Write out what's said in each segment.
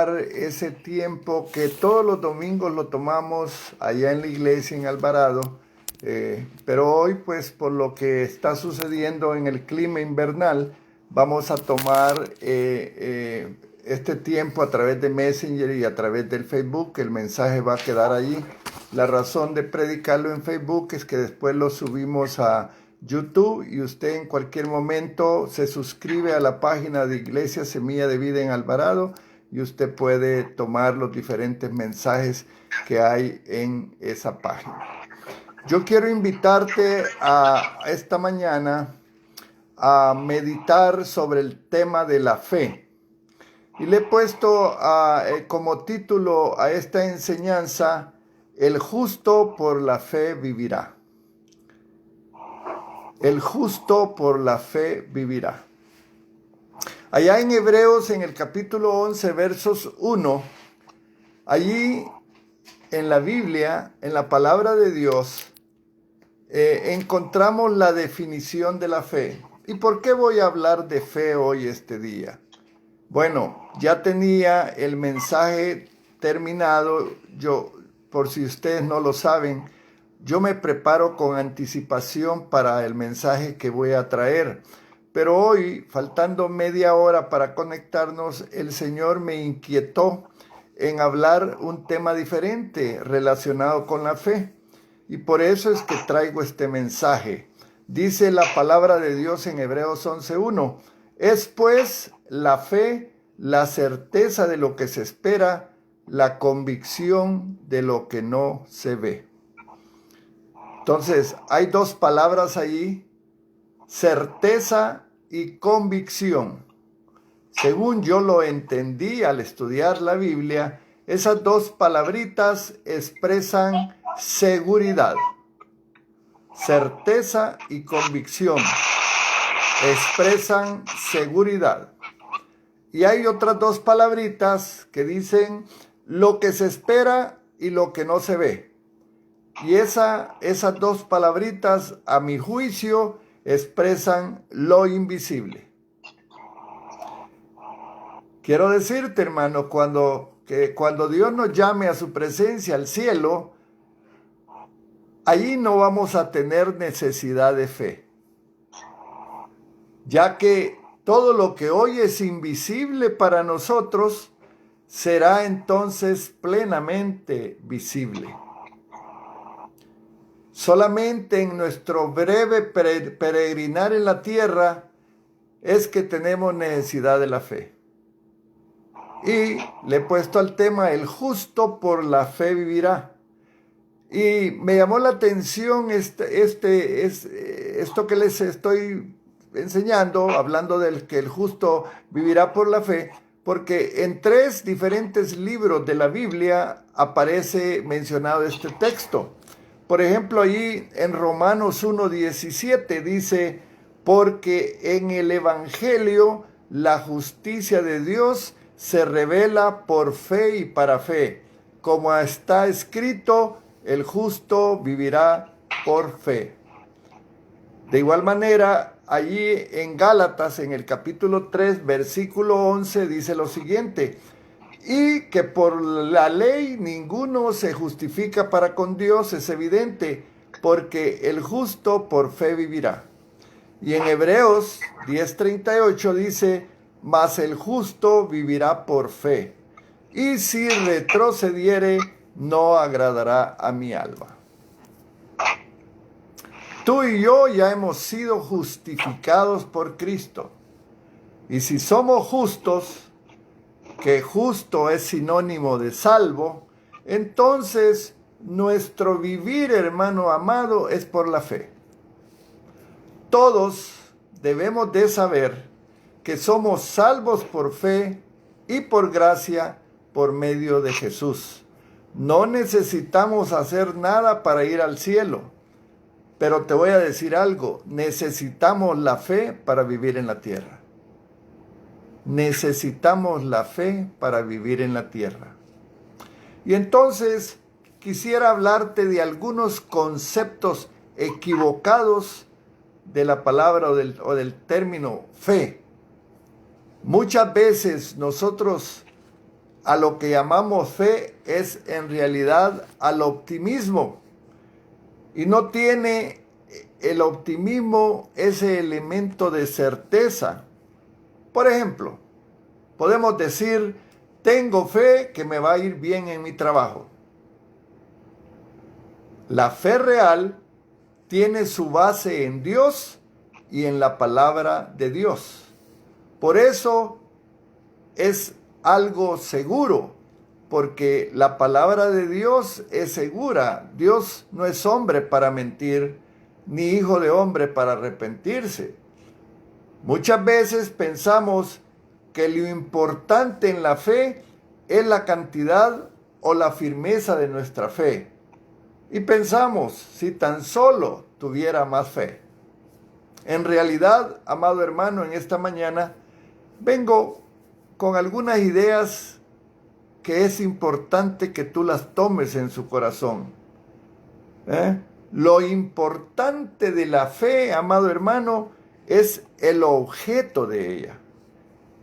ese tiempo que todos los domingos lo tomamos allá en la iglesia en Alvarado, pero hoy pues por lo que está sucediendo en el clima invernal vamos a tomar este tiempo a través de Messenger y a través del Facebook. El mensaje va a quedar allí. La razón de predicarlo en Facebook es que después lo subimos a YouTube y usted en cualquier momento se suscribe a la página de Iglesia Semilla de Vida en Alvarado y usted puede tomar los diferentes mensajes que hay en esa página. Yo quiero invitarte a esta mañana a meditar sobre el tema de la fe. Y le he puesto como título a esta enseñanza: el justo por la fe vivirá. El justo por la fe vivirá. Allá en Hebreos, en el capítulo 11, versos 1, allí en la Biblia, en la palabra de Dios, encontramos la definición de la fe. ¿Y por qué voy a hablar de fe hoy este día? Bueno, ya tenía el mensaje terminado. Yo, por si ustedes no lo saben, yo me preparo con anticipación para el mensaje que voy a traer. Pero hoy, faltando media hora para conectarnos, el Señor me inquietó en hablar un tema diferente relacionado con la fe. Y por eso es que traigo este mensaje. Dice la palabra de Dios en Hebreos 11:1. Es pues la fe la certeza de lo que se espera, la convicción de lo que no se ve. Entonces, hay dos palabras allí: certeza y convicción. Según yo lo entendí al estudiar la Biblia, esas dos palabritas expresan seguridad. Certeza y convicción expresan seguridad. Y hay otras dos palabritas que dicen lo que se espera y lo que no se ve. Y esas dos palabritas, a mi juicio, expresan lo invisible. Quiero decirte, hermano, cuando Dios nos llame a su presencia al cielo, allí no vamos a tener necesidad de fe, ya que todo lo que hoy es invisible para nosotros será entonces plenamente visible. Solamente en nuestro breve peregrinar en la tierra es que tenemos necesidad de la fe. Y le he puesto al tema: el justo por la fe vivirá. Y me llamó la atención esto que les estoy enseñando, hablando del que el justo vivirá por la fe, porque en 3 diferentes libros de la Biblia aparece mencionado este texto. Por ejemplo, allí en Romanos 1:17 dice: porque en el Evangelio la justicia de Dios se revela por fe y para fe, como está escrito: el justo vivirá por fe. De igual manera, allí en Gálatas, en el capítulo 3, versículo 11, dice lo siguiente: y que por la ley ninguno se justifica para con Dios, es evidente, porque el justo por fe vivirá. Y en Hebreos 10:38 dice: mas el justo vivirá por fe, y si retrocediere, no agradará a mi alma. Tú y yo ya hemos sido justificados por Cristo. Y si somos justos, que justo es sinónimo de salvo, entonces nuestro vivir, hermano amado, es por la fe. Todos debemos de saber que somos salvos por fe y por gracia por medio de Jesús. No necesitamos hacer nada para ir al cielo, pero te voy a decir algo: necesitamos la fe para vivir en la tierra. Necesitamos la fe para vivir en la tierra. Y entonces quisiera hablarte de algunos conceptos equivocados de la palabra o del término fe. Muchas veces nosotros a lo que llamamos fe es en realidad al optimismo. Y no tiene el optimismo ese elemento de certeza. Por ejemplo, podemos decir, tengo fe que me va a ir bien en mi trabajo. La fe real tiene su base en Dios y en la palabra de Dios. Por eso es algo seguro, porque la palabra de Dios es segura. Dios no es hombre para mentir, ni hijo de hombre para arrepentirse. Muchas veces pensamos que lo importante en la fe es la cantidad o la firmeza de nuestra fe. Y pensamos, si tan solo tuviera más fe. En realidad, amado hermano, en esta mañana vengo con algunas ideas que es importante que tú las tomes en su corazón. Lo importante de la fe, amado hermano, es el objeto de ella.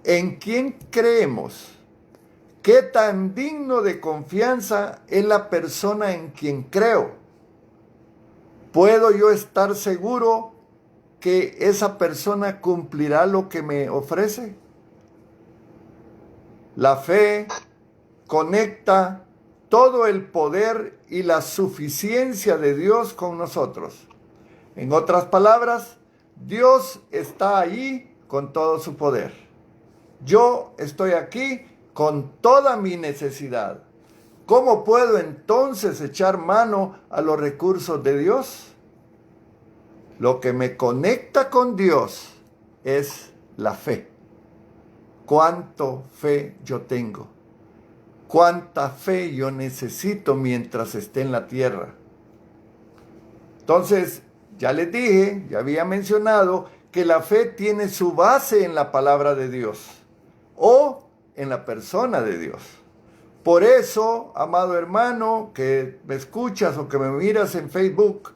¿En quién creemos? ¿Qué tan digno de confianza es la persona en quien creo? ¿Puedo yo estar seguro que esa persona cumplirá lo que me ofrece? La fe conecta todo el poder y la suficiencia de Dios con nosotros. En otras palabras, Dios está allí con todo su poder. Yo estoy aquí con toda mi necesidad. ¿Cómo puedo entonces echar mano a los recursos de Dios? Lo que me conecta con Dios es la fe. ¿Cuánto fe yo tengo? ¿Cuánta fe yo necesito mientras esté en la tierra? Entonces, ya les dije, ya había mencionado que la fe tiene su base en la palabra de Dios o en la persona de Dios. Por eso, amado hermano, que me escuchas o que me miras en Facebook,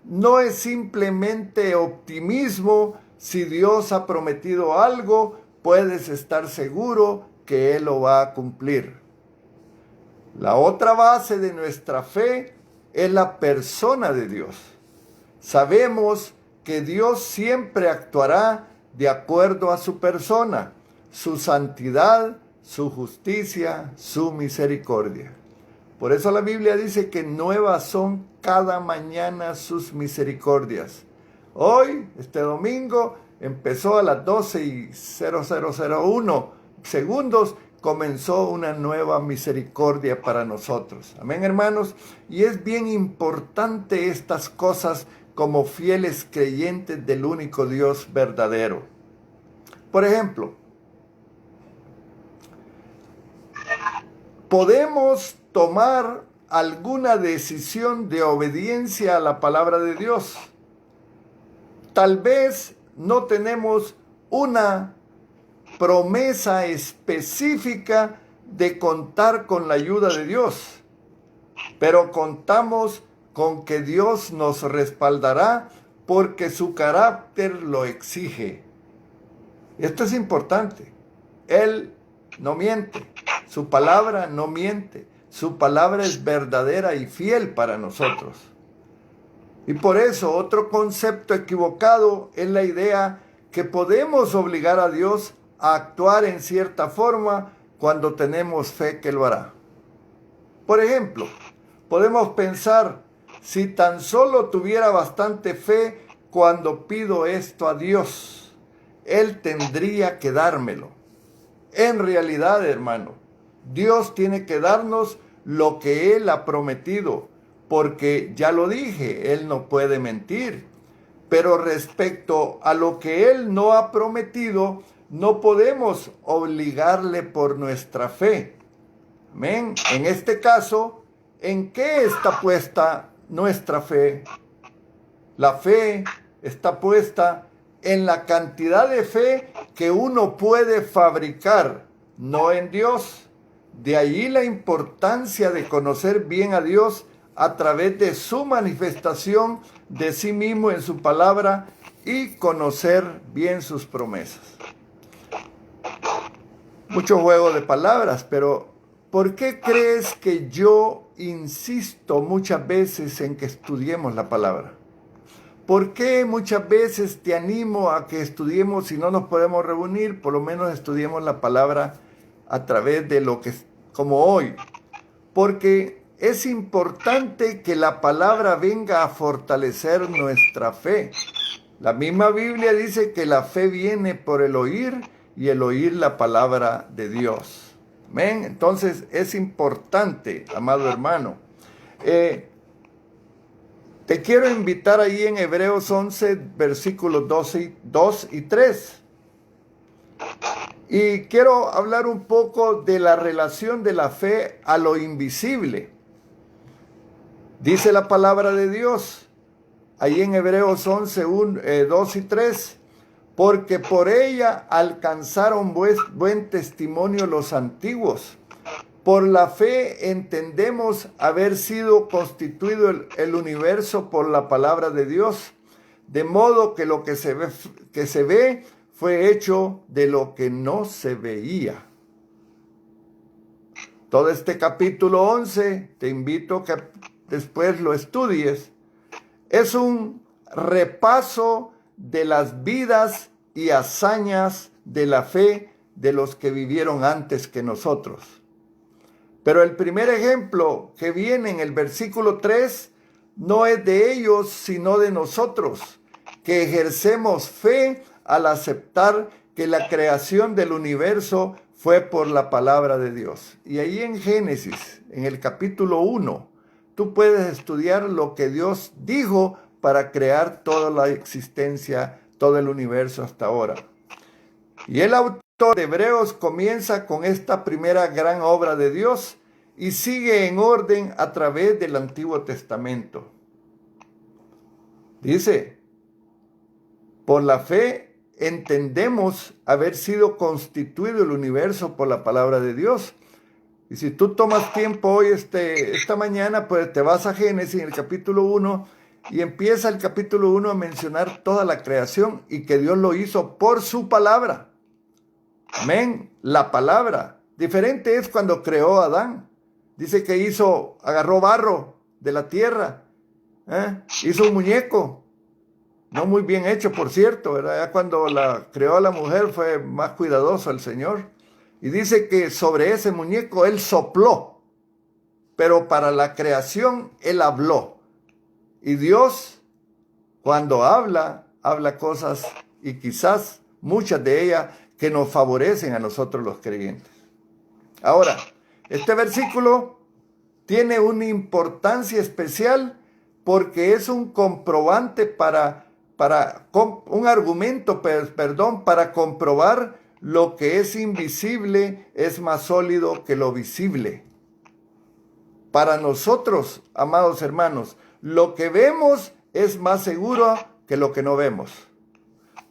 no es simplemente optimismo. Si Dios ha prometido algo, puedes estar seguro que Él lo va a cumplir. La otra base de nuestra fe es la persona de Dios. Sabemos que Dios siempre actuará de acuerdo a su persona, su santidad, su justicia, su misericordia. Por eso la Biblia dice que nuevas son cada mañana sus misericordias. Hoy, este domingo, empezó a las 12:0001 segundos, comenzó una nueva misericordia para nosotros. Amén, hermanos. Y es bien importante estas cosas como fieles creyentes del único Dios verdadero. Por ejemplo, podemos tomar alguna decisión de obediencia a la palabra de Dios. Tal vez no tenemos una promesa específica de contar con la ayuda de Dios, pero contamos con que Dios nos respaldará porque su carácter lo exige. Esto es importante. Él no miente. Su palabra no miente. Su palabra es verdadera y fiel para nosotros. Y por eso otro concepto equivocado es la idea que podemos obligar a Dios a actuar en cierta forma cuando tenemos fe que lo hará. Por ejemplo, podemos pensar, si tan solo tuviera bastante fe cuando pido esto a Dios, Él tendría que dármelo. En realidad, hermano, Dios tiene que darnos lo que Él ha prometido, porque ya lo dije, Él no puede mentir. Pero respecto a lo que Él no ha prometido, no podemos obligarle por nuestra fe. Amén. En este caso, ¿en qué está puesta nuestra fe? La fe está puesta en la cantidad de fe que uno puede fabricar, no en Dios. De ahí la importancia de conocer bien a Dios a través de su manifestación de sí mismo en su palabra y conocer bien sus promesas. Mucho juego de palabras, pero ¿por qué crees que yo insisto muchas veces en que estudiemos la palabra? ¿Por qué muchas veces te animo a que estudiemos, si no nos podemos reunir, por lo menos estudiemos la palabra a través de lo que es como hoy? Porque es importante que la palabra venga a fortalecer nuestra fe. La misma Biblia dice que la fe viene por el oír y el oír la palabra de Dios. ¿Ven? Entonces es importante, amado hermano. Te quiero invitar ahí en Hebreos 11, versículos 2 y 3. Y quiero hablar un poco de la relación de la fe a lo invisible. Dice la palabra de Dios, ahí en Hebreos 11, 2 y 3, porque por ella alcanzaron buen testimonio los antiguos. Por la fe entendemos haber sido constituido el universo por la palabra de Dios, de modo que lo que se ve fue hecho de lo que no se veía. Todo este capítulo 11, te invito a que después lo estudies, es un repaso de las vidas y hazañas de la fe de los que vivieron antes que nosotros. Pero el primer ejemplo que viene en el versículo 3 no es de ellos, sino de nosotros, que ejercemos fe al aceptar que la creación del universo fue por la palabra de Dios. Y ahí en Génesis, en el capítulo 1, tú puedes estudiar lo que Dios dijo para crear toda la existencia, todo el universo hasta ahora. Y el autor de Hebreos comienza con esta primera gran obra de Dios y sigue en orden a través del Antiguo Testamento. Dice, por la fe entendemos haber sido constituido el universo por la palabra de Dios. Y si tú tomas tiempo hoy, esta mañana, pues te vas a Génesis en el capítulo 1 y empieza el capítulo 1 a mencionar toda la creación y que Dios lo hizo por su palabra. Amén, la palabra. Diferente es cuando creó a Adán. Dice que agarró barro de la tierra, hizo un muñeco, no muy bien hecho, por cierto, ¿verdad? Ya cuando creó a la mujer fue más cuidadoso el Señor. Y dice que sobre ese muñeco Él sopló, pero para la creación Él habló. Y Dios, cuando habla cosas y quizás muchas de ellas que nos favorecen a nosotros los creyentes. Ahora, este versículo tiene una importancia especial porque es un comprobante un argumento para comprobar lo que es invisible es más sólido que lo visible. Para nosotros, amados hermanos, lo que vemos es más seguro que lo que no vemos.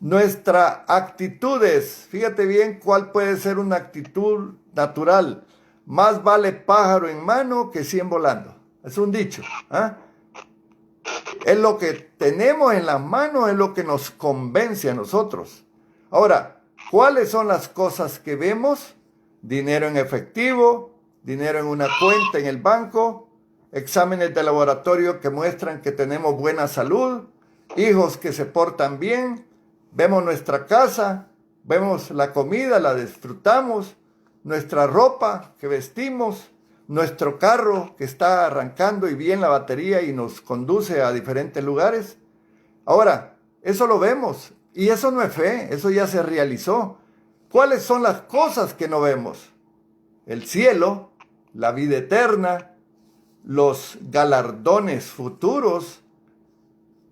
Nuestra actitudes, fíjate bien cuál puede ser una actitud natural. Más vale pájaro en mano que 100 volando. Es un dicho. Es lo que tenemos en las manos, es lo que nos convence a nosotros. Ahora, ¿cuáles son las cosas que vemos? Dinero en efectivo, dinero en una cuenta en el banco, exámenes de laboratorio que muestran que tenemos buena salud, hijos que se portan bien, vemos nuestra casa, vemos la comida, la disfrutamos, nuestra ropa que vestimos, nuestro carro que está arrancando y bien la batería y nos conduce a diferentes lugares. Ahora, eso lo vemos y eso no es fe, eso ya se realizó. ¿Cuáles son las cosas que no vemos? El cielo, la vida eterna, los galardones futuros,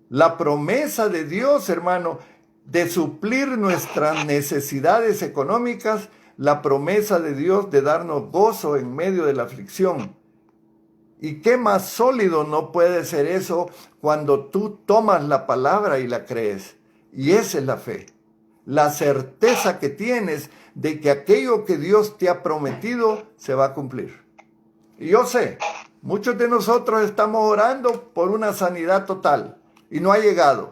la promesa de Dios, hermano, de suplir nuestras necesidades económicas, la promesa de Dios de darnos gozo en medio de la aflicción. ¿Y qué más sólido no puede ser eso cuando tú tomas la palabra y la crees? Y esa es la fe, la certeza que tienes de que aquello que Dios te ha prometido se va a cumplir. Y yo sé, muchos de nosotros estamos orando por una sanidad total y no ha llegado.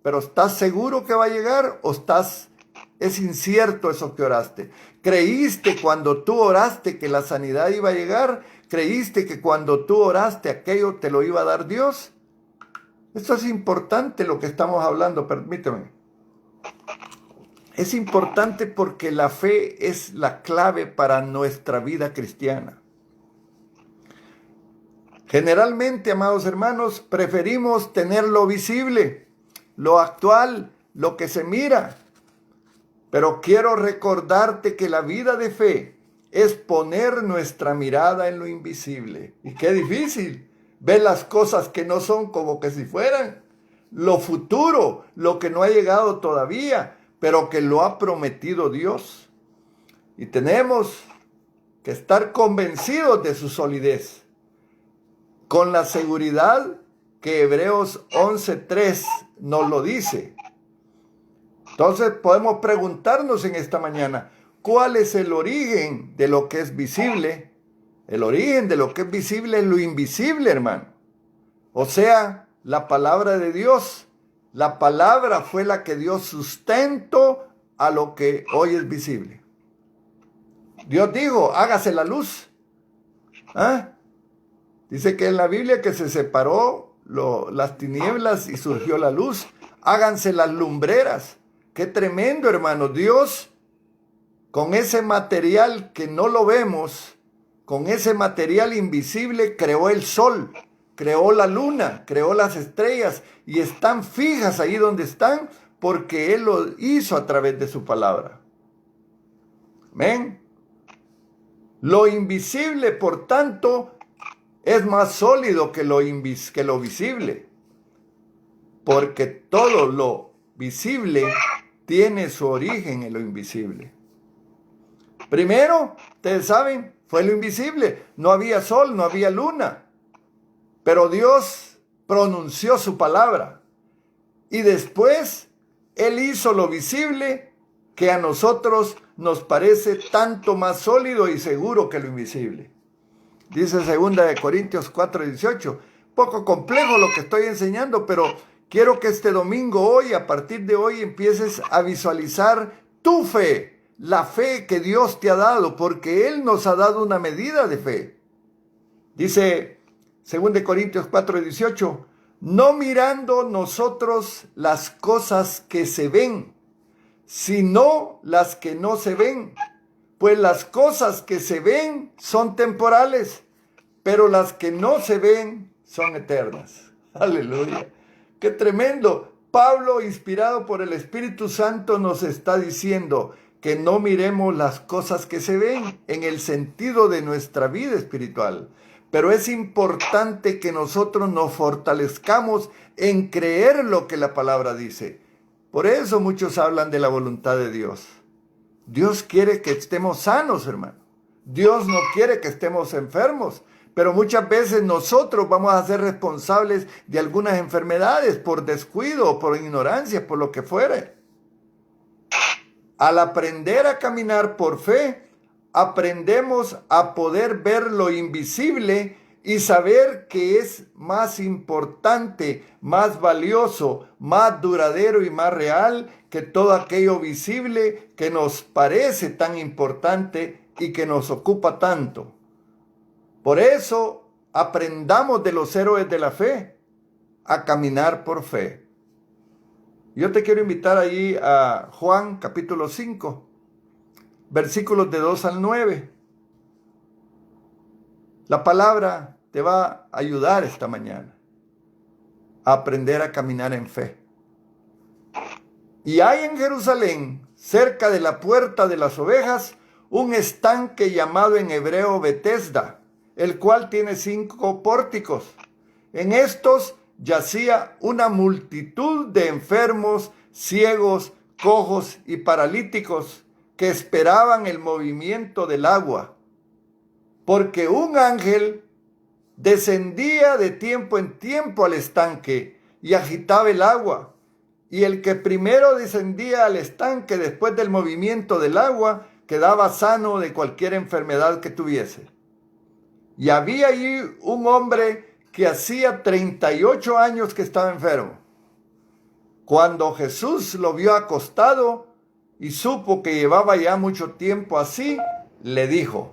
Pero ¿estás seguro que va a llegar o estás es incierto eso que oraste. ¿Creíste cuando tú oraste que la sanidad iba a llegar? ¿Creíste que cuando tú oraste aquello te lo iba a dar Dios? Esto es importante lo que estamos hablando, permíteme. Es importante porque la fe es la clave para nuestra vida cristiana. Generalmente, amados hermanos, preferimos tener lo visible, lo actual, lo que se mira. Pero quiero recordarte que la vida de fe es poner nuestra mirada en lo invisible. Y qué difícil ver las cosas que no son como que si fueran. Lo futuro, lo que no ha llegado todavía, pero que lo ha prometido Dios. Y tenemos que estar convencidos de su solidez, con la seguridad que Hebreos 11:3 nos lo dice. Entonces podemos preguntarnos en esta mañana, ¿cuál es el origen de lo que es visible? El origen de lo que es visible es lo invisible, hermano. O sea, la palabra de Dios. La palabra fue la que dio sustento a lo que hoy es visible. Dios dijo, hágase la luz. ¿Ah? Dice que en la Biblia que se separó las tinieblas y surgió la luz. Háganse las lumbreras. Qué tremendo, hermano. Dios, con ese material que no lo vemos, con ese material invisible, creó el sol, creó la luna, creó las estrellas y están fijas ahí donde están porque Él lo hizo a través de su palabra. Amén. Lo invisible, por tanto, es más sólido que lo visible, porque todo lo visible tiene su origen en lo invisible. Primero, ustedes saben, fue lo invisible. No había sol, no había luna, pero Dios pronunció su palabra. Y después, Él hizo lo visible que a nosotros nos parece tanto más sólido y seguro que lo invisible. Dice 2 Corintios 4:18. Poco complejo lo que estoy enseñando, pero quiero que este domingo, hoy, a partir de hoy, empieces a visualizar tu fe, la fe que Dios te ha dado, porque Él nos ha dado una medida de fe. Dice 2 Corintios 4:18, no mirando nosotros las cosas que se ven, sino las que no se ven. Pues las cosas que se ven son temporales, pero las que no se ven son eternas. Aleluya. ¡Qué tremendo! Pablo, inspirado por el Espíritu Santo, nos está diciendo que no miremos las cosas que se ven en el sentido de nuestra vida espiritual. Pero es importante que nosotros nos fortalezcamos en creer lo que la palabra dice. Por eso muchos hablan de la voluntad de Dios. Dios quiere que estemos sanos, hermano. Dios no quiere que estemos enfermos. Pero muchas veces nosotros vamos a ser responsables de algunas enfermedades por descuido, por ignorancia, por lo que fuere. Al aprender a caminar por fe, aprendemos a poder ver lo invisible y saber que es más importante, más valioso, más duradero y más real que todo aquello visible que nos parece tan importante y que nos ocupa tanto. Por eso aprendamos de los héroes de la fe a caminar por fe. Yo te quiero invitar ahí a Juan capítulo 5, versículos de 2 al 9. La palabra te va a ayudar esta mañana a aprender a caminar en fe. Y hay en Jerusalén, cerca de la puerta de las ovejas, un estanque llamado en hebreo Betesda, el cual tiene 5 pórticos. En estos yacía una multitud de enfermos, ciegos, cojos y paralíticos que esperaban el movimiento del agua, porque un ángel descendía de tiempo en tiempo al estanque y agitaba el agua, y el que primero descendía al estanque después del movimiento del agua quedaba sano de cualquier enfermedad que tuviese. Y había allí un hombre que hacía 38 años que estaba enfermo. Cuando Jesús lo vio acostado y supo que llevaba ya mucho tiempo así, le dijo: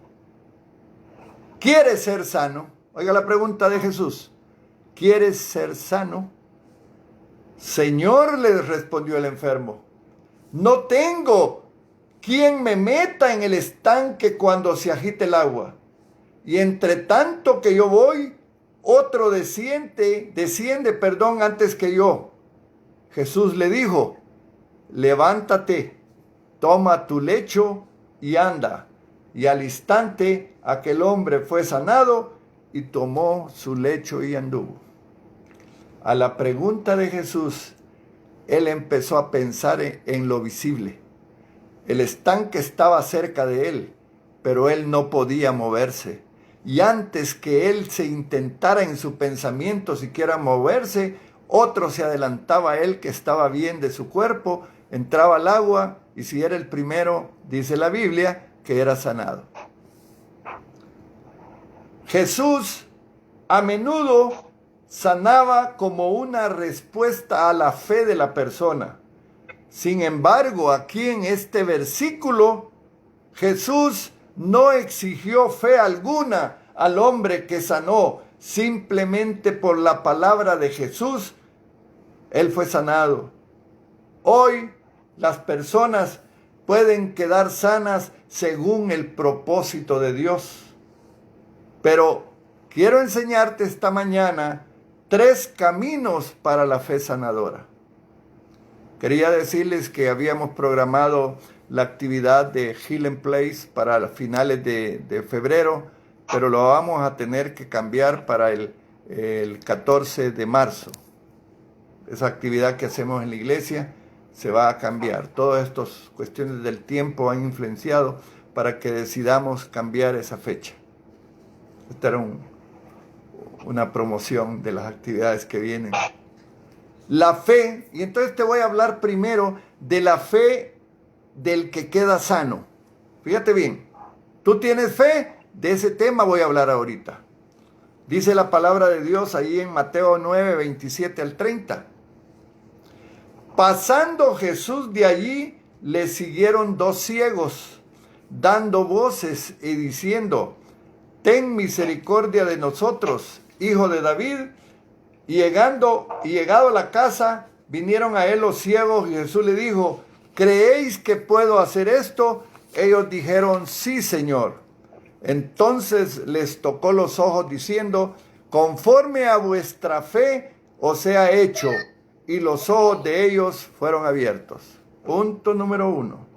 ¿quieres ser sano? Oiga la pregunta de Jesús. ¿Quieres ser sano? Señor, le respondió el enfermo, no tengo quien me meta en el estanque cuando se agite el agua. Y entre tanto que yo voy, otro desciende, antes que yo. Jesús le dijo: levántate, toma tu lecho y anda. Y al instante aquel hombre fue sanado y tomó su lecho y anduvo. A la pregunta de Jesús, él empezó a pensar en lo visible. El estanque estaba cerca de él, pero él no podía moverse. Y antes que él se intentara en su pensamiento siquiera moverse, otro se adelantaba a él que estaba bien de su cuerpo, entraba al agua y si era el primero, dice la Biblia, que era sanado. Jesús a menudo sanaba como una respuesta a la fe de la persona. Sin embargo, aquí en este versículo, Jesús no exigió fe alguna al hombre que sanó. Simplemente por la palabra de Jesús, él fue sanado. Hoy las personas pueden quedar sanas según el propósito de Dios. Pero quiero enseñarte esta mañana 3 caminos para la fe sanadora. Quería decirles que habíamos programado la actividad de Healing Place para finales de febrero, pero lo vamos a tener que cambiar para el 14 de marzo. Esa actividad que hacemos en la iglesia se va a cambiar. Todas estas cuestiones del tiempo han influenciado para que decidamos cambiar esa fecha. Esta era una promoción de las actividades que vienen. La fe, y entonces te voy a hablar primero de la fe del que queda sano. Fíjate bien, tú tienes fe, de ese tema voy a hablar ahorita. Dice la palabra de Dios ahí en Mateo 9, 27 al 30. Pasando Jesús de allí, le siguieron 2 ciegos, dando voces y diciendo: ten misericordia de nosotros, hijo de David. Y llegado a la casa, vinieron a él los ciegos y Jesús le dijo: ¿creéis que puedo hacer esto? Ellos dijeron: sí, Señor. Entonces les tocó los ojos diciendo: conforme a vuestra fe os sea hecho. Y los ojos de ellos fueron abiertos. Punto número 1.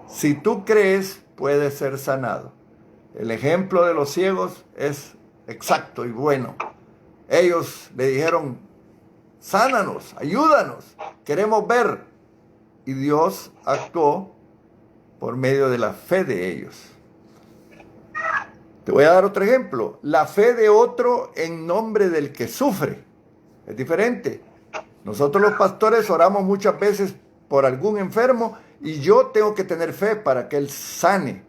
Si tú crees, puedes ser sanado. El ejemplo de los ciegos es exacto y bueno. Ellos le dijeron: sánanos, ayúdanos, queremos ver. Y Dios actuó por medio de la fe de ellos. Te voy a dar otro ejemplo. La fe de otro en nombre del que sufre. Es diferente. Nosotros los pastores oramos muchas veces por algún enfermo y yo tengo que tener fe para que él sane.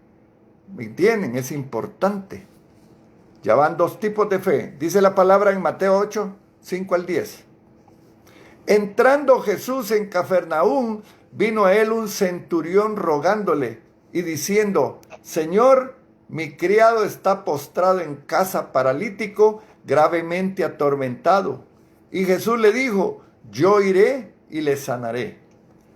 ¿Me entienden? Es importante. Ya van 2 tipos de fe. Dice la palabra en Mateo 8, 5 al 10. Entrando Jesús en Cafarnaúm, vino a él un centurión rogándole y diciendo: Señor, mi criado está postrado en casa, paralítico, gravemente atormentado. Y Jesús le dijo: yo iré y le sanaré.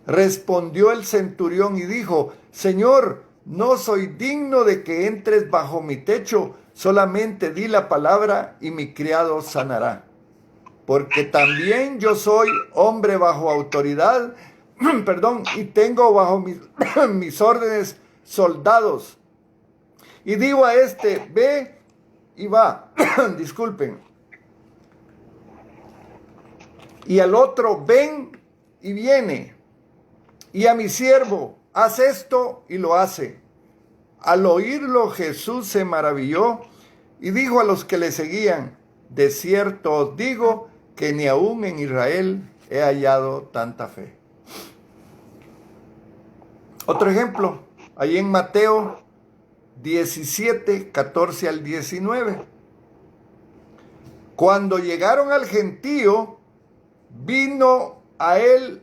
Respondió el centurión y dijo: Señor, no soy digno de que entres bajo mi techo, solamente di la palabra y mi criado sanará. Porque también yo soy hombre bajo autoridad, y tengo bajo mis órdenes soldados. Y digo a este: ve y va, disculpen. Y al otro: ven y viene. Y a mi siervo: haz esto, y lo hace. Al oírlo Jesús se maravilló y dijo a los que le seguían: de cierto os digo que ni aún en Israel he hallado tanta fe. Otro ejemplo, ahí en Mateo 17, 14 al 19. Cuando llegaron al gentío, vino a él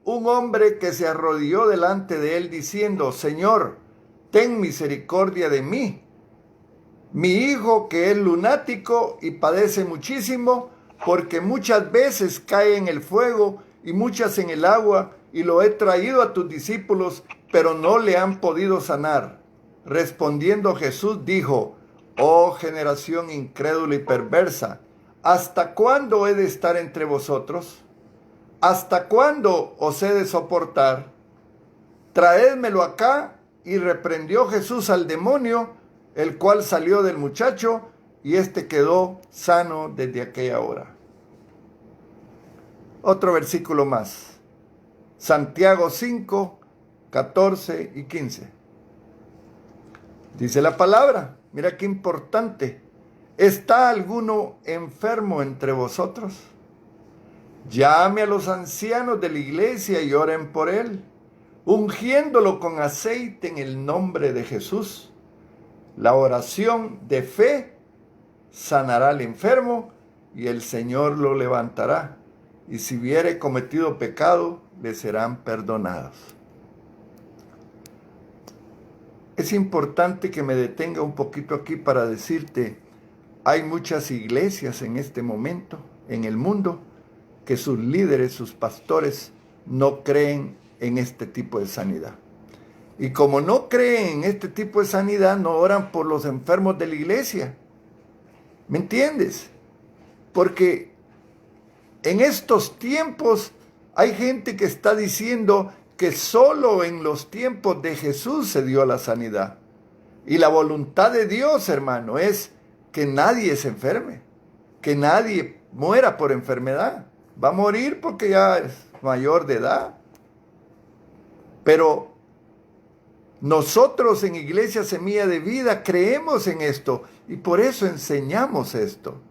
un hombre que se arrodilló delante de él diciendo: Señor, ten misericordia de mí. Mi hijo, que es lunático y padece muchísimo, porque muchas veces cae en el fuego y muchas en el agua, y lo he traído a tus discípulos, pero no le han podido sanar. Respondiendo Jesús dijo: Oh generación incrédula y perversa, ¿hasta cuándo he de estar entre vosotros? ¿Hasta cuándo os he de soportar? Traédmelo acá. Y reprendió Jesús al demonio, el cual salió del muchacho, y éste quedó sano desde aquella hora. Otro versículo más. Santiago 5, 14 y 15. Dice la palabra, mira qué importante: ¿está alguno enfermo entre vosotros? Llame a los ancianos de la iglesia y oren por él, ungiéndolo con aceite en el nombre de Jesús. La oración de fe sanará al enfermo y el Señor lo levantará. Y si hubiere cometido pecado, le serán perdonados. Es importante que me detenga un poquito aquí para decirte, hay muchas iglesias en este momento, en el mundo, que sus líderes, sus pastores, no creen en este tipo de sanidad. Y como no creen en este tipo de sanidad, no oran por los enfermos de la iglesia. ¿Me entiendes? Porque en estos tiempos hay gente que está diciendo que solo en los tiempos de Jesús se dio la sanidad. Y la voluntad de Dios, hermano, es que nadie se enferme, que nadie muera por enfermedad. Va a morir porque ya es mayor de edad. Pero nosotros en Iglesia Semilla de Vida creemos en esto y por eso enseñamos esto.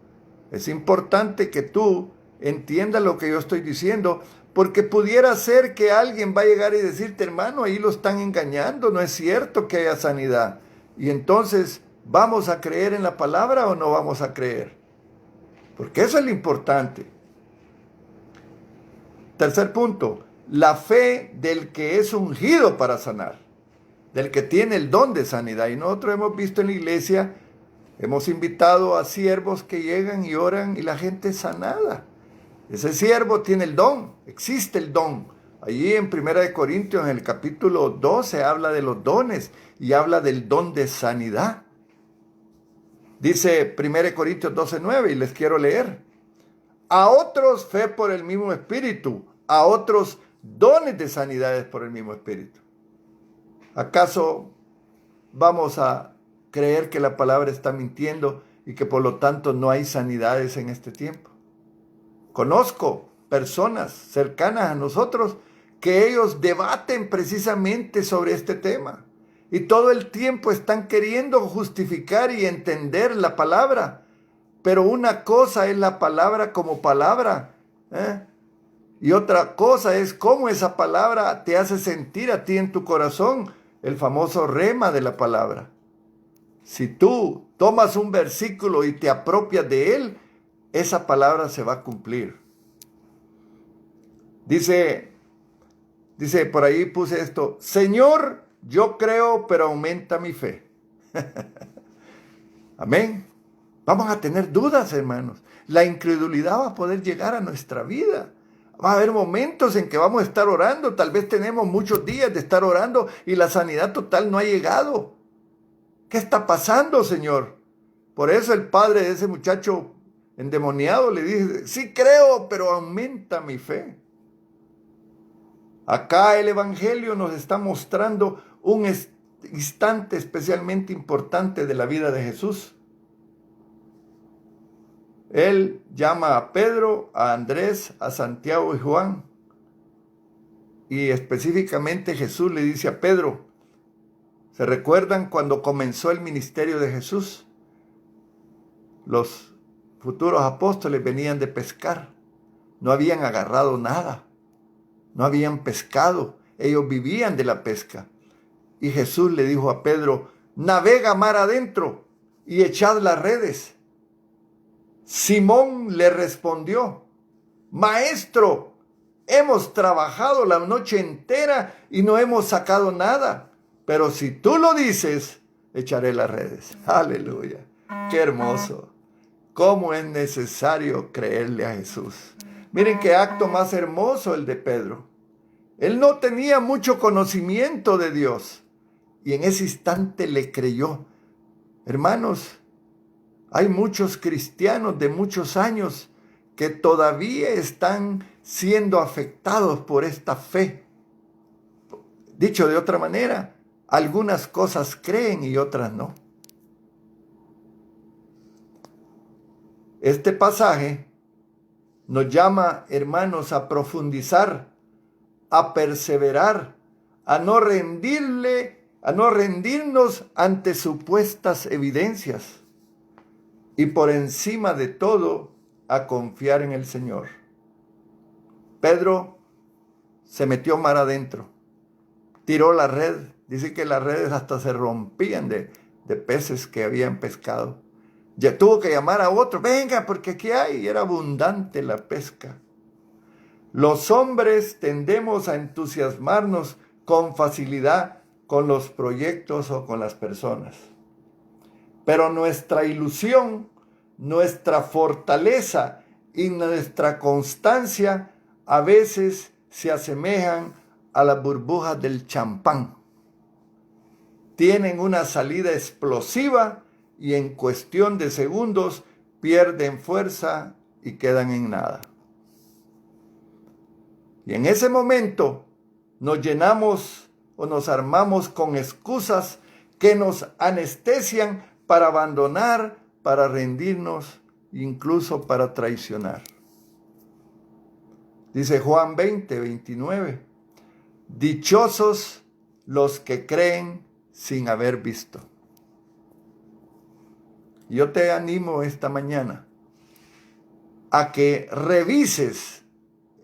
Es importante que tú entiendas lo que yo estoy diciendo, porque pudiera ser que alguien va a llegar y decirte: hermano, ahí lo están engañando, no es cierto que haya sanidad. Y entonces, ¿vamos a creer en la palabra o no vamos a creer? Porque eso es lo importante. Tercer punto, la fe del que es ungido para sanar, del que tiene el don de sanidad. Y nosotros hemos visto en la iglesia, hemos invitado a siervos que llegan y oran y la gente es sanada. Ese siervo tiene el don, existe el don. Allí en 1 Corintios, en el capítulo 12, habla de los dones y habla del don de sanidad. Dice 1 Corintios 12:9, y les quiero leer: a otros fe por el mismo Espíritu, a otros dones de sanidades por el mismo Espíritu. ¿Acaso vamos a creer que la palabra está mintiendo y que por lo tanto no hay sanidades en este tiempo? Conozco personas cercanas a nosotros que ellos debaten precisamente sobre este tema y todo el tiempo están queriendo justificar y entender la palabra. Pero una cosa es la palabra como palabra, y otra cosa es cómo esa palabra te hace sentir a ti en tu corazón, el famoso rema de la palabra. Si tú tomas un versículo y te apropias de él, esa palabra se va a cumplir. Dice por ahí puse esto: Señor, yo creo, pero aumenta mi fe. Amén. Vamos a tener dudas, hermanos. La incredulidad va a poder llegar a nuestra vida. Va a haber momentos en que vamos a estar orando. Tal vez tenemos muchos días de estar orando y la sanidad total no ha llegado. ¿Qué está pasando, Señor? Por eso el padre de ese muchacho endemoniado le dice: sí creo, pero aumenta mi fe. Acá el Evangelio nos está mostrando un instante especialmente importante de la vida de Jesús. Él llama a Pedro, a Andrés, a Santiago y Juan. Y específicamente Jesús le dice a Pedro, ¿se recuerdan cuando comenzó el ministerio de Jesús? Los futuros apóstoles venían de pescar. No habían agarrado nada. No habían pescado. Ellos vivían de la pesca. Y Jesús le dijo a Pedro: navega mar adentro y echad las redes. Simón le respondió: Maestro, hemos trabajado la noche entera y no hemos sacado nada. Pero si tú lo dices, echaré las redes. Aleluya. Qué hermoso. Cómo es necesario creerle a Jesús. Miren qué acto más hermoso el de Pedro. Él no tenía mucho conocimiento de Dios y en ese instante le creyó. Hermanos, hay muchos cristianos de muchos años que todavía están siendo afectados por esta fe. Dicho de otra manera, algunas cosas creen y otras no. Este pasaje nos llama, hermanos, a profundizar, a perseverar, a no rendirnos ante supuestas evidencias y por encima de todo a confiar en el Señor. Pedro se metió mar adentro, tiró la red, dice que las redes hasta se rompían de peces que habían pescado. Ya tuvo que llamar a otro, venga, porque aquí hay, y era abundante la pesca. Los hombres tendemos a entusiasmarnos con facilidad con los proyectos o con las personas. Pero nuestra ilusión, nuestra fortaleza y nuestra constancia a veces se asemejan a las burbujas del champán. Tienen una salida explosiva y en cuestión de segundos pierden fuerza y quedan en nada. Y en ese momento nos llenamos o nos armamos con excusas que nos anestesian para abandonar, para rendirnos, incluso para traicionar. Dice Juan 20:29, dichosos los que creen sin haber visto. Yo te animo esta mañana a que revises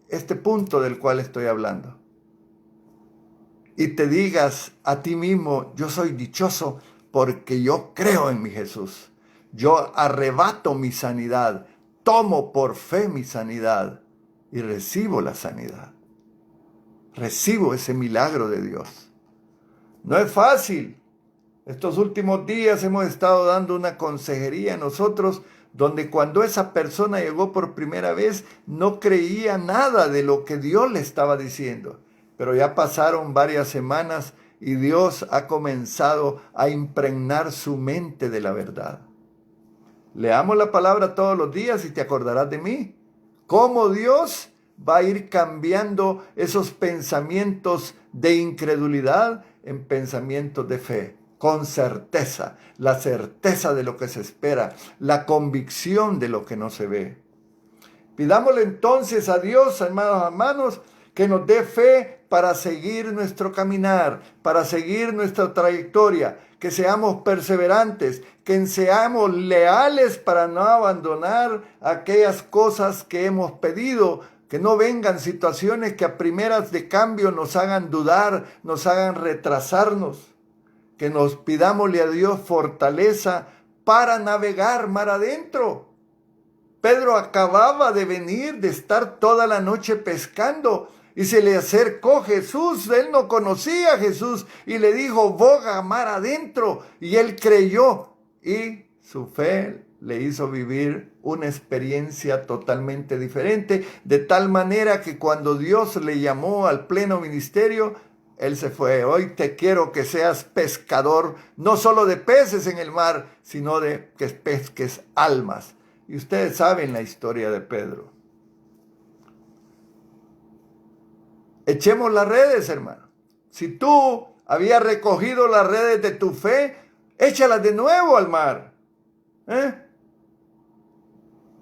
este punto del cual estoy hablando y te digas a ti mismo, yo soy dichoso porque yo creo en mi Jesús. Yo arrebato mi sanidad, tomo por fe mi sanidad y recibo la sanidad. Recibo ese milagro de Dios. No es fácil. Estos últimos días hemos estado dando una consejería nosotros donde cuando esa persona llegó por primera vez no creía nada de lo que Dios le estaba diciendo. Pero ya pasaron varias semanas y Dios ha comenzado a impregnar su mente de la verdad. Leamos la palabra todos los días y te acordarás de mí. Cómo Dios va a ir cambiando esos pensamientos de incredulidad en pensamientos de fe. Con certeza, la certeza de lo que se espera, la convicción de lo que no se ve. Pidámosle entonces a Dios, hermanos, que nos dé fe para seguir nuestro caminar, para seguir nuestra trayectoria, que seamos perseverantes, que seamos leales para no abandonar aquellas cosas que hemos pedido, que no vengan situaciones que a primeras de cambio nos hagan dudar, nos hagan retrasarnos. Que nos pidámosle a Dios fortaleza para navegar mar adentro. Pedro acababa de venir de estar toda la noche pescando y se le acercó Jesús. Él no conocía a Jesús y le dijo, boga mar adentro. Y él creyó y su fe le hizo vivir una experiencia totalmente diferente, de tal manera que cuando Dios le llamó al pleno ministerio, él se fue. Hoy te quiero que seas pescador, no solo de peces en el mar, sino de que pesques almas. Y ustedes saben la historia de Pedro. Echemos las redes, hermano. Si tú habías recogido las redes de tu fe, échalas de nuevo al mar.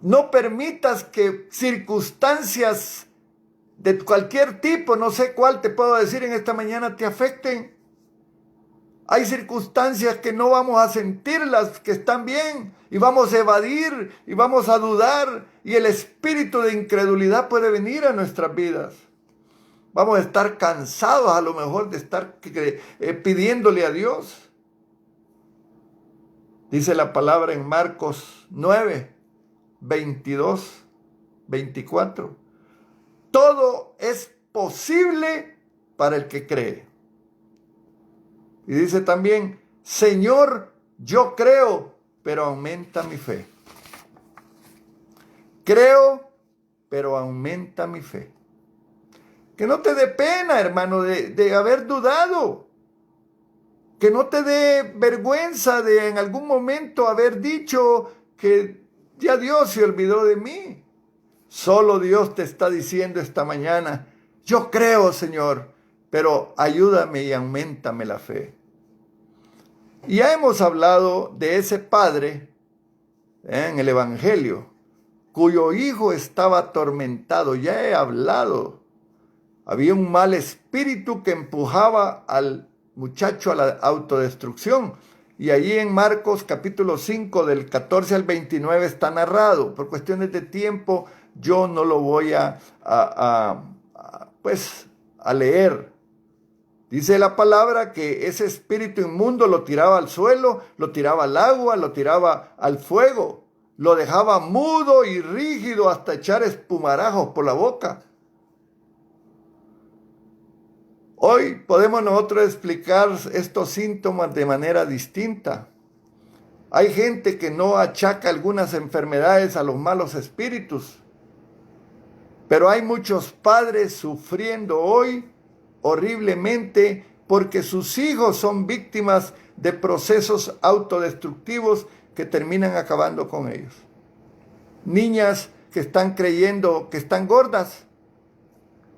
No permitas que circunstancias de cualquier tipo, no sé cuál te puedo decir en esta mañana, te afecten. Hay circunstancias que no vamos a sentirlas, que están bien, y vamos a evadir, y vamos a dudar, y el espíritu de incredulidad puede venir a nuestras vidas. Vamos a estar cansados a lo mejor de estar pidiéndole a Dios. Dice la palabra en Marcos 9, 22, 24. todo es posible para el que cree. Y dice también, Señor, yo creo, pero aumenta mi fe. Creo, pero aumenta mi fe. Que no te dé pena, hermano, de haber dudado. Que no te dé vergüenza de en algún momento haber dicho que ya Dios se olvidó de mí. Solo Dios te está diciendo esta mañana, yo creo, Señor, pero ayúdame y auméntame la fe. Y ya hemos hablado de ese padre en el Evangelio, cuyo hijo estaba atormentado. Ya he hablado. Había un mal espíritu que empujaba al muchacho a la autodestrucción. Y allí en Marcos capítulo 5 del 14 al 29 está narrado. Por cuestiones de tiempo yo no lo voy a leer. Dice la palabra que ese espíritu inmundo lo tiraba al suelo, lo tiraba al agua, lo tiraba al fuego. Lo dejaba mudo y rígido hasta echar espumarajos por la boca. Hoy podemos nosotros explicar estos síntomas de manera distinta. Hay gente que no achaca algunas enfermedades a los malos espíritus, pero hay muchos padres sufriendo hoy horriblemente porque sus hijos son víctimas de procesos autodestructivos que terminan acabando con ellos. Niñas que están creyendo que están gordas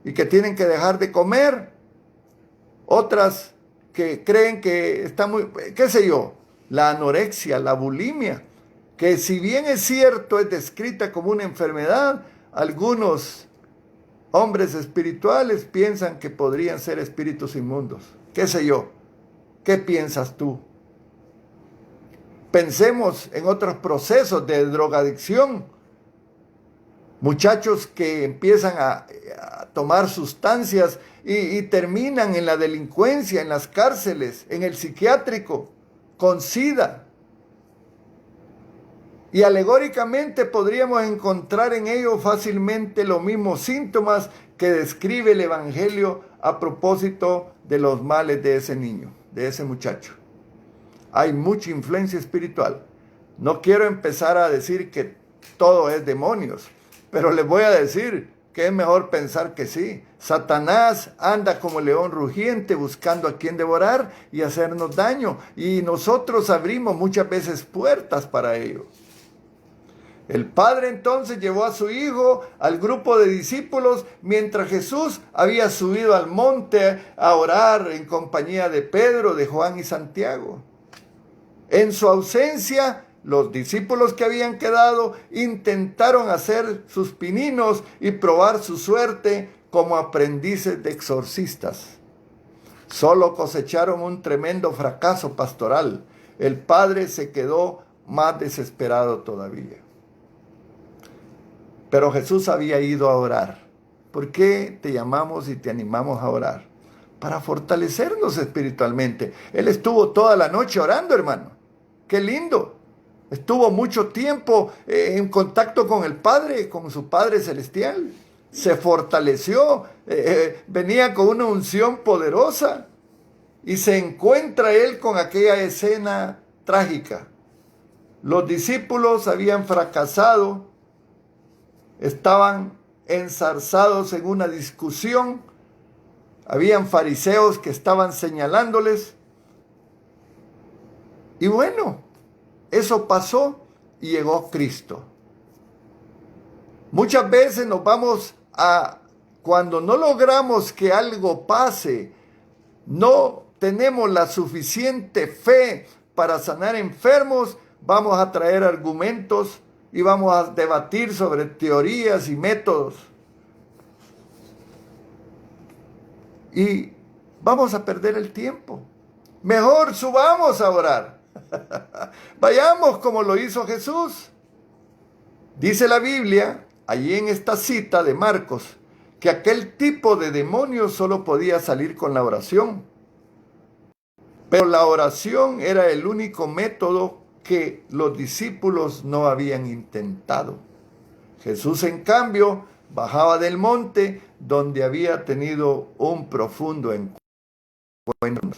y que tienen que dejar de comer. Otras que creen que está la anorexia, la bulimia, que si bien es cierto es descrita como una enfermedad, algunos hombres espirituales piensan que podrían ser espíritus inmundos. ¿Qué piensas tú? Pensemos en otros procesos de drogadicción. Muchachos que empiezan a tomar sustancias y terminan en la delincuencia, en las cárceles, en el psiquiátrico, con SIDA. Y alegóricamente podríamos encontrar en ellos fácilmente los mismos síntomas que describe el Evangelio a propósito de los males de ese niño, de ese muchacho. Hay mucha influencia espiritual. No quiero empezar a decir que todo es demonios, pero les voy a decir que es mejor pensar que sí. Satanás anda como león rugiente buscando a quien devorar y hacernos daño. Y nosotros abrimos muchas veces puertas para ello. El padre entonces llevó a su hijo al grupo de discípulos mientras Jesús había subido al monte a orar en compañía de Pedro, de Juan y Santiago. En su ausencia, los discípulos que habían quedado intentaron hacer sus pininos y probar su suerte como aprendices de exorcistas. Solo cosecharon un tremendo fracaso pastoral. El padre se quedó más desesperado todavía. Pero Jesús había ido a orar. ¿Por qué te llamamos y te animamos a orar? Para fortalecernos espiritualmente. Él estuvo toda la noche orando, hermano. ¡Qué lindo! Estuvo mucho tiempo en contacto con el Padre, con su Padre Celestial. Se fortaleció, venía con una unción poderosa y se encuentra él con aquella escena trágica. Los discípulos habían fracasado, estaban enzarzados en una discusión, habían fariseos que estaban señalándoles. Y bueno, eso pasó y llegó Cristo. Muchas veces nos vamos cuando no logramos que algo pase, no tenemos la suficiente fe para sanar enfermos, vamos a traer argumentos y vamos a debatir sobre teorías y métodos. Y vamos a perder el tiempo. Mejor subamos a orar. Vayamos como lo hizo Jesús. Dice la Biblia, allí en esta cita de Marcos, que aquel tipo de demonio solo podía salir con la oración. Pero la oración era el único método que los discípulos no habían intentado. Jesús, en cambio, bajaba del monte donde había tenido un profundo encuentro.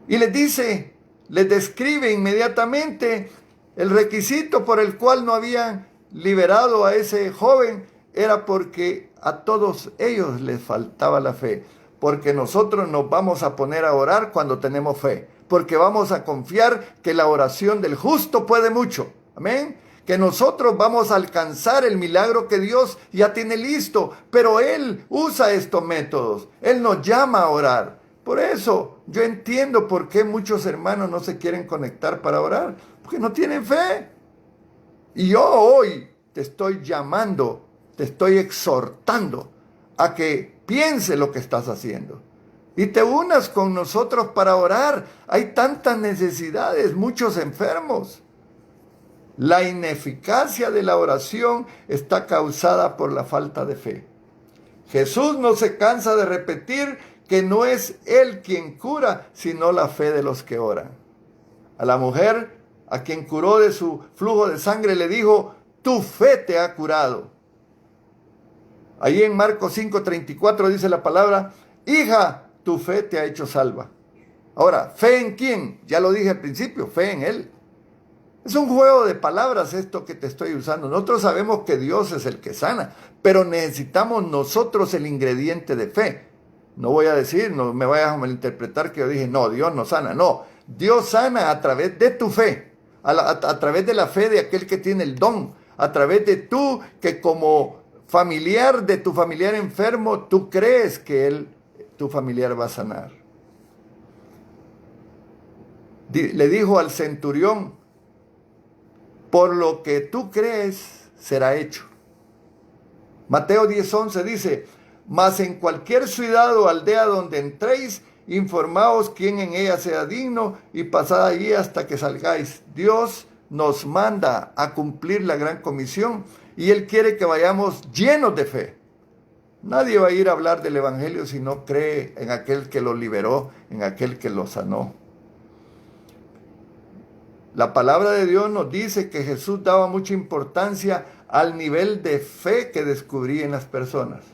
Y les describe inmediatamente el requisito por el cual no habían liberado a ese joven, era porque a todos ellos les faltaba la fe. Porque nosotros nos vamos a poner a orar cuando tenemos fe. Porque vamos a confiar que la oración del justo puede mucho. Amén. Que nosotros vamos a alcanzar el milagro que Dios ya tiene listo. Pero Él usa estos métodos. Él nos llama a orar. Por eso yo entiendo por qué muchos hermanos no se quieren conectar para orar. Porque no tienen fe. Y yo hoy te estoy llamando, te estoy exhortando a que piense lo que estás haciendo. Y te unas con nosotros para orar. Hay tantas necesidades, muchos enfermos. La ineficacia de la oración está causada por la falta de fe. Jesús no se cansa de repetir que no es Él quien cura, sino la fe de los que oran. A la mujer a quien curó de su flujo de sangre le dijo, tu fe te ha curado. Ahí en Marcos 5:34 dice la palabra, hija, tu fe te ha hecho salva. Ahora, ¿fe en quién? Ya lo dije al principio, fe en Él. Es un juego de palabras esto que te estoy usando. Nosotros sabemos que Dios es el que sana, pero necesitamos nosotros el ingrediente de fe. No voy a decir, no me vayas a malinterpretar que yo dije, no, Dios no sana. No, Dios sana a través de tu fe, a través de la fe de aquel que tiene el don, a través de tú que como familiar de tu familiar enfermo, tú crees que tu familiar va a sanar. Le dijo al centurión, por lo que tú crees, será hecho. Mateo 10:11 dice, mas en cualquier ciudad o aldea donde entréis, informaos quién en ella sea digno y pasad allí hasta que salgáis. Dios nos manda a cumplir la gran comisión y Él quiere que vayamos llenos de fe. Nadie va a ir a hablar del evangelio si no cree en aquel que lo liberó, en aquel que lo sanó. La palabra de Dios nos dice que Jesús daba mucha importancia al nivel de fe que descubría en las personas.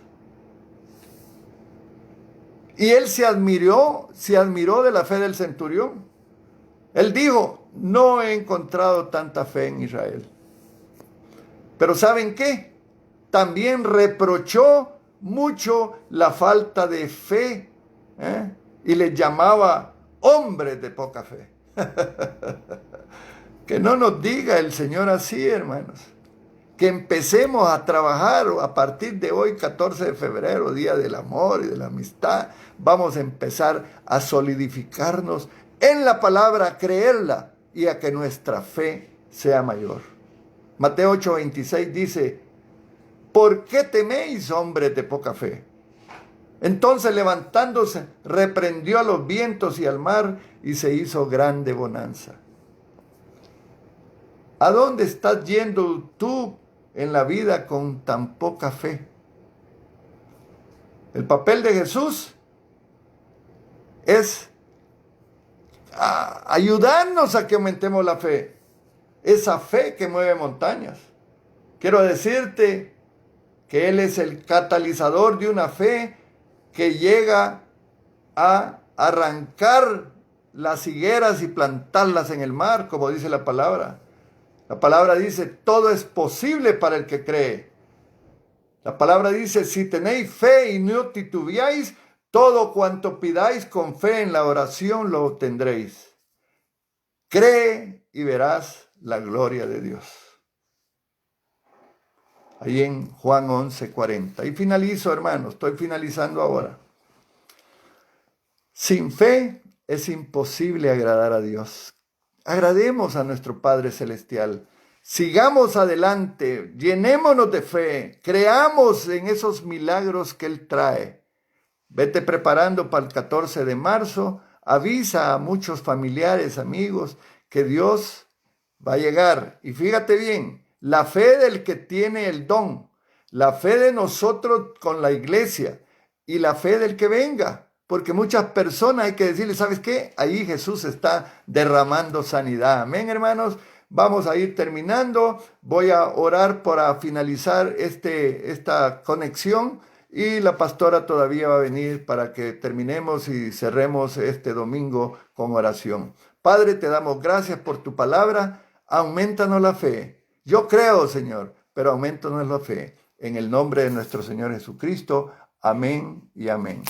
Y Él se admiró de la fe del centurión. Él dijo, no he encontrado tanta fe en Israel. Pero ¿saben qué? También reprochó mucho la falta de fe, y les llamaba hombres de poca fe. Que no nos diga el Señor así, hermanos. Que empecemos a trabajar a partir de hoy, 14 de febrero, Día del Amor y de la Amistad. Vamos a empezar a solidificarnos en la palabra, a creerla y a que nuestra fe sea mayor. Mateo 8:26 dice, ¿por qué teméis, hombres de poca fe? Entonces levantándose, reprendió a los vientos y al mar y se hizo grande bonanza. ¿A dónde estás yendo tú en la vida con tan poca fe? El papel de Jesús es ayudarnos a que aumentemos la fe. Esa fe que mueve montañas. Quiero decirte que Él es el catalizador de una fe que llega a arrancar las higueras y plantarlas en el mar, como dice la palabra. La palabra dice, todo es posible para el que cree. La palabra dice, si tenéis fe y no titubeáis, todo cuanto pidáis con fe en la oración lo obtendréis. Cree y verás la gloria de Dios. Ahí en Juan 11:40. Y finalizo, hermanos, estoy finalizando ahora. Sin fe es imposible agradar a Dios. Agrademos a nuestro Padre Celestial. Sigamos adelante, llenémonos de fe, creamos en esos milagros que Él trae. Vete preparando para el 14 de marzo, avisa a muchos familiares, amigos, que Dios va a llegar. Y fíjate bien, la fe del que tiene el don, la fe de nosotros con la iglesia y la fe del que venga. Porque muchas personas hay que decirles, ¿sabes qué? Ahí Jesús está derramando sanidad. Amén, hermanos. Vamos a ir terminando. Voy a orar para finalizar esta conexión y la pastora todavía va a venir para que terminemos y cerremos este domingo con oración. Padre, te damos gracias por tu palabra. Aumentanos la fe. Yo creo, Señor, pero aumentanos la fe. En el nombre de nuestro Señor Jesucristo. Amén y amén.